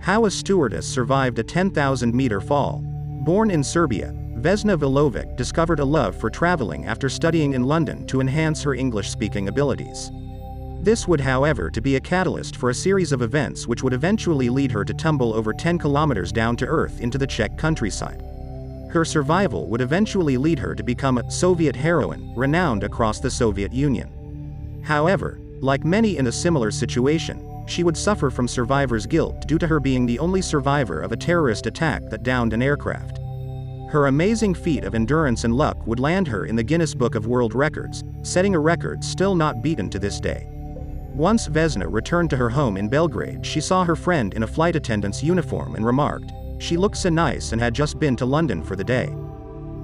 How a Stewardess Survived a 10,000-meter Fall. Born in Serbia, Vesna Vulovic discovered a love for traveling after studying in London to enhance her English-speaking abilities. This would, however, to be a catalyst for a series of events which would eventually lead her to tumble over 10 kilometers down to earth into the Czech countryside. Her survival would eventually lead her to become a Soviet heroine, renowned across the Soviet Union. However, like many in a similar situation, she would suffer from survivor's guilt due to her being the only survivor of a terrorist attack that downed an aircraft. Her amazing feat of endurance and luck would land her in the Guinness Book of World Records, setting a record still not beaten to this day. Once Vesna returned to her home in Belgrade, she saw her friend in a flight attendant's uniform and remarked, "She looks so nice and had just been to London for the day."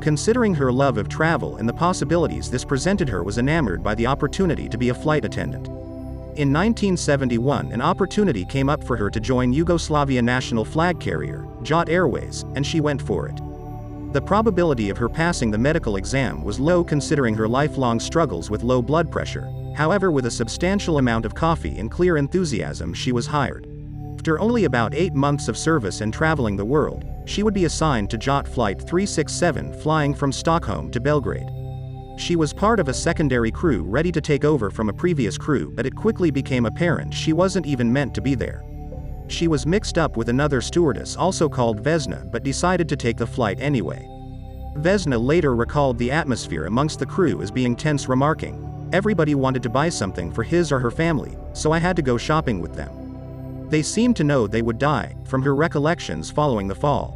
Considering her love of travel and the possibilities this presented, her was enamored by the opportunity to be a flight attendant. In 1971, an opportunity came up for her to join Yugoslavia national flag carrier, JAT Airways, and she went for it. The probability of her passing the medical exam was low considering her lifelong struggles with low blood pressure. However, with a substantial amount of coffee and clear enthusiasm, she was hired. After only about 8 months of service and traveling the world, she would be assigned to JAT Flight 367 flying from Stockholm to Belgrade. She was part of a secondary crew ready to take over from a previous crew, but it quickly became apparent she wasn't even meant to be there. She was mixed up with another stewardess also called Vesna but decided to take the flight anyway. Vesna later recalled the atmosphere amongst the crew as being tense, remarking, "Everybody wanted to buy something for his or her family, so I had to go shopping with them. They seemed to know they would die," from her recollections following the fall.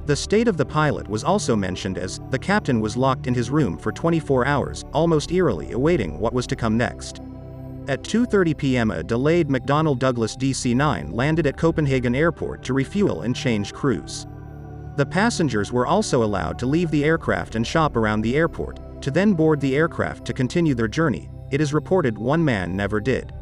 The state of the pilot was also mentioned as, the captain was locked in his room for 24 hours, almost eerily awaiting what was to come next. At 2:30 p.m. a delayed McDonnell Douglas DC-9 landed at Copenhagen Airport to refuel and change crews. The passengers were also allowed to leave the aircraft and shop around the airport, to then board the aircraft to continue their journey. It is reported one man never did.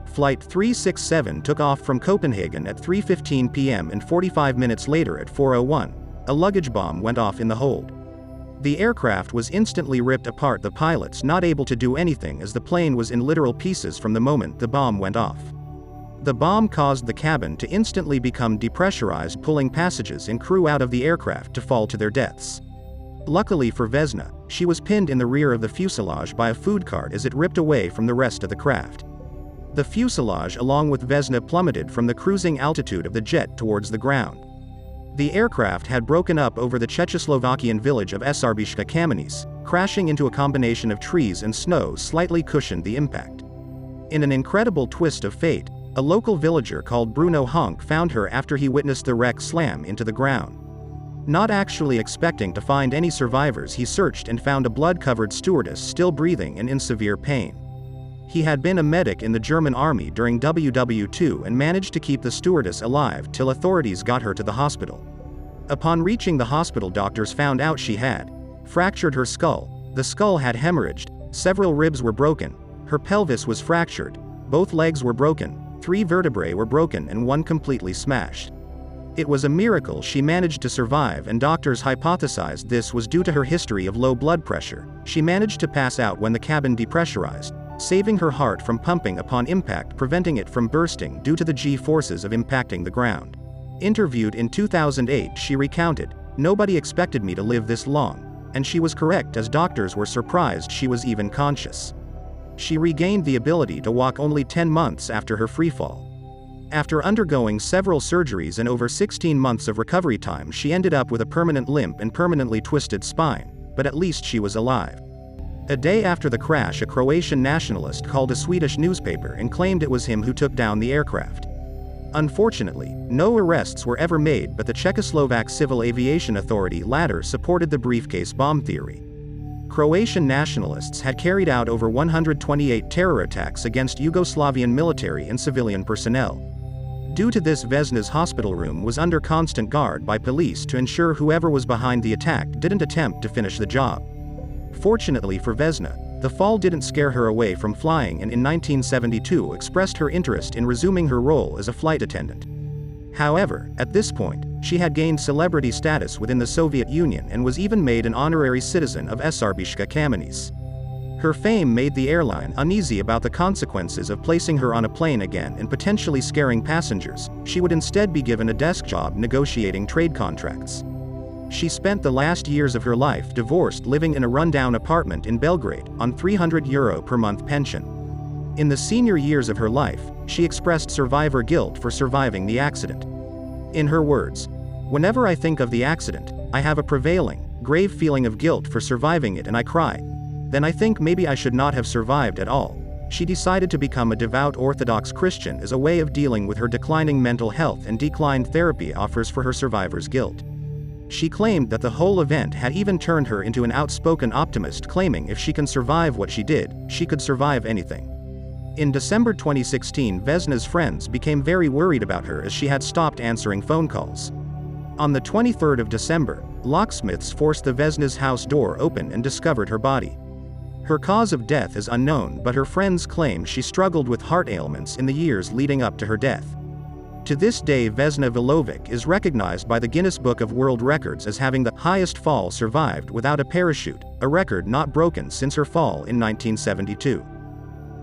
Flight 367 took off from Copenhagen at 3:15 p.m. and 45 minutes later at 4:01, a luggage bomb went off in the hold. The aircraft was instantly ripped apart, the pilots not able to do anything as the plane was in literal pieces from the moment the bomb went off. The bomb caused the cabin to instantly become depressurized, pulling passengers and crew out of the aircraft to fall to their deaths. Luckily for Vesna, she was pinned in the rear of the fuselage by a food cart as it ripped away from the rest of the craft. The fuselage along with Vesna plummeted from the cruising altitude of the jet towards the ground. The aircraft had broken up over the Czechoslovakian village of Stewardess Survived, crashing into a combination of trees and snow slightly cushioned the impact. In an incredible twist of fate, a local villager called Bruno Honk found her after he witnessed the wreck slam into the ground. Not actually expecting to find any survivors, he searched and found a blood-covered stewardess still breathing and in severe pain. He had been a medic in the German army during WW2 and managed to keep the stewardess alive till authorities got her to the hospital. Upon reaching the hospital, doctors found out she had fractured her skull, the skull had hemorrhaged, several ribs were broken, her pelvis was fractured, both legs were broken, 3 vertebrae were broken and 1 completely smashed. It was a miracle she managed to survive, and doctors hypothesized this was due to her history of low blood pressure. She managed to pass out when the cabin depressurized, saving her heart from pumping upon impact, preventing it from bursting due to the G-forces of impacting the ground. Interviewed in 2008, she recounted, "Nobody expected me to live this long," and she was correct as doctors were surprised she was even conscious. She regained the ability to walk only 10 months after her freefall. After undergoing several surgeries and over 16 months of recovery time, she ended up with a permanent limp and permanently twisted spine, but at least she was alive. A day after the crash, a Croatian nationalist called a Swedish newspaper and claimed it was him who took down the aircraft. Unfortunately, no arrests were ever made, but the Czechoslovak Civil Aviation Authority later supported the briefcase bomb theory. Croatian nationalists had carried out over 128 terror attacks against Yugoslavian military and civilian personnel. Due to this, Vesna's hospital room was under constant guard by police to ensure whoever was behind the attack didn't attempt to finish the job. Fortunately for Vesna, the fall didn't scare her away from flying, and in 1972 expressed her interest in resuming her role as a flight attendant. However, at this point, she had gained celebrity status within the Soviet Union and was even made an honorary citizen of Stewardess Survived. Her fame made the airline uneasy about the consequences of placing her on a plane again and potentially scaring passengers. She would instead be given a desk job negotiating trade contracts. She spent the last years of her life divorced, living in a rundown apartment in Belgrade, on €300 per month pension. In the senior years of her life, she expressed survivor guilt for surviving the accident. In her words, "Whenever I think of the accident, I have a prevailing, grave feeling of guilt for surviving it and I cry. Then I think maybe I should not have survived at all." She decided to become a devout Orthodox Christian as a way of dealing with her declining mental health and declined therapy offers for her survivor's guilt. She claimed that the whole event had even turned her into an outspoken optimist, claiming if she can survive what she did, she could survive anything. In December 2016, Vesna's friends became very worried about her as she had stopped answering phone calls. On the 23rd of December, locksmiths forced the Vesna's house door open and discovered her body. Her cause of death is unknown, but her friends claim she struggled with heart ailments in the years leading up to her death. To this day, Vesna Vulovic is recognized by the Guinness Book of World Records as having the highest fall survived without a parachute, a record not broken since her fall in 1972.